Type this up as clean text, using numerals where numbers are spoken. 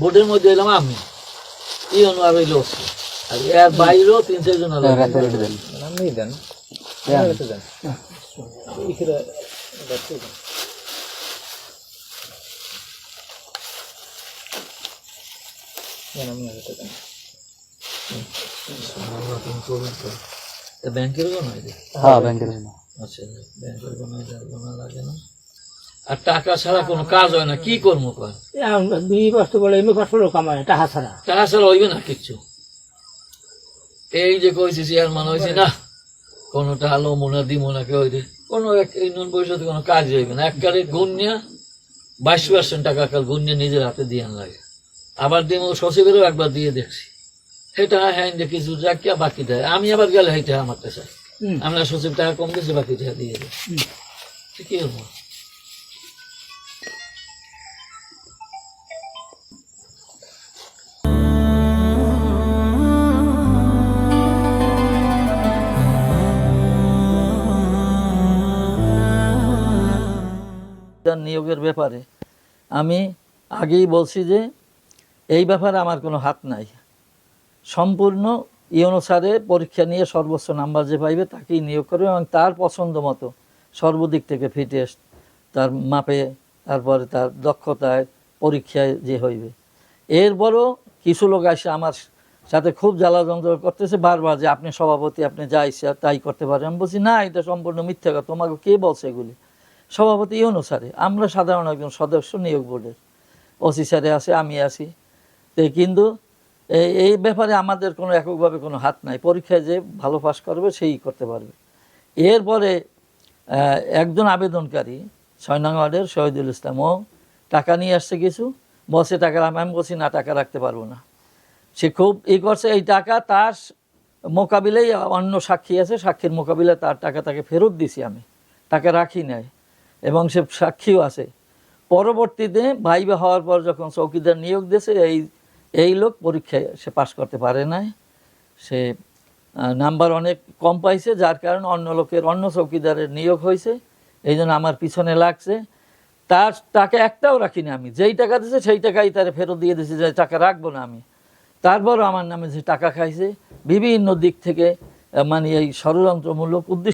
বোর্ডের মধ্যে এলাম আমি ইয়ন আর হইল আর এর বাইরেও 3-4 জন আলাদা আপনি দেন দেন ইকরা দেখতে দেন আমি আগে দেন ব্যাংকের কোন হয় হ্যাঁ ব্যাংকের আচ্ছা ব্যাংকের কোন লাগে না আর টাকা ছাড়া কোনো কাজ হয় না কি করবো কর দুই বছর বলে এমনি কষ্ট কামায় টাকা ছাড়া হইবে না কিচ্ছু এই যে কইছি চেয়ারম্যান হয়েছে না কোনোটা আলো মোনা দিমো না কেউ কোনো ইউনিয়ন পরিষদে কোনো কাজ হইবে না একবারে গুণিয়া 22% টাকা কাল গুণিয়া নিজের হাতে দিয়ে লাগে আবার দিম সচিবেরও একবার দিয়ে দেখছি সেটা হ্যাঁ দেখি রাখিয়া বাকি দেয় আমি আবার গেলে সেইটা আমার কাছে আমরা সচিব টাকা কম দিয়েছে বাকি টাকা দিয়ে দেয় কি হবো নিয়োগের ব্যাপারে আমি আগেই বলছি যে এই ব্যাপারে আমার কোনো হাত নাই সম্পূর্ণ ইউনো স্যারে পরীক্ষা নিয়ে সর্বোচ্চ নাম্বার যে পাইবে তাকেই নিয়োগ করবে এবং তার পছন্দ মতো সর্বদিক থেকে ফিটেস্ট তার মাপে তারপরে তার দক্ষতায় পরীক্ষায় যে হইবে এরপরও কিছু লোক আসে আমার সাথে খুব জ্বালা যন্ত্রণা করতেছে বারবার যে আপনি সভাপতি আপনি যা ইচ্ছা তাই করতে পারেন আমি বলছি না এটা সম্পূর্ণ মিথ্যা কথা তোমাকে কে বলছে এগুলি সভাপতি ইউনো স্যারে আমরা সাধারণ একজন সদস্য নিয়োগ বোর্ডের ওসি স্যারে আছে আমি আছি তো কিন্তু এই ব্যাপারে আমাদের কোনো এককভাবে কোনো হাত নাই পরীক্ষায় যে ভালো পাস করবে সেই করতে পারবে এরপরে একজন আবেদনকারী 6 নং ওয়ার্ডের শহীদুল ইসলাম ও টাকা নিয়ে আসছে কিছু বসে টাকা আমি বলছি না টাকা রাখতে পারবো না সে খুব করছে এই টাকা তার মোকাবিলায় অন্য সাক্ষী আছে সাক্ষীর মোকাবিলায় তার টাকা তাকে ফেরত দিছি আমি টাকা রাখি নাই এবং সে সাক্ষীও আছে পরবর্তীতে ভাইবা হওয়ার পর যখন চৌকিদার নিয়োগ দিয়েছে এই লোক পরীক্ষায় সে পাশ করতে পারে নাই সে নাম্বার অনেক কম পাইছে যার কারণে অন্য চৌকিদারের নিয়োগ হয়েছে এই জন্য আমার পিছনে লাগছে তার টাকা একটাও রাখিনি আমি যেই টাকা দিয়েছে সেই টাকাই তারা ফেরত দিয়ে দিয়েছে যে টাকা রাখবো না আমি তারপরও আমার নামে যে টাকা খাইছে বিভিন্ন দিক থেকে মানে এই ষড়যন্ত্রমূলক উদ্দেশ্য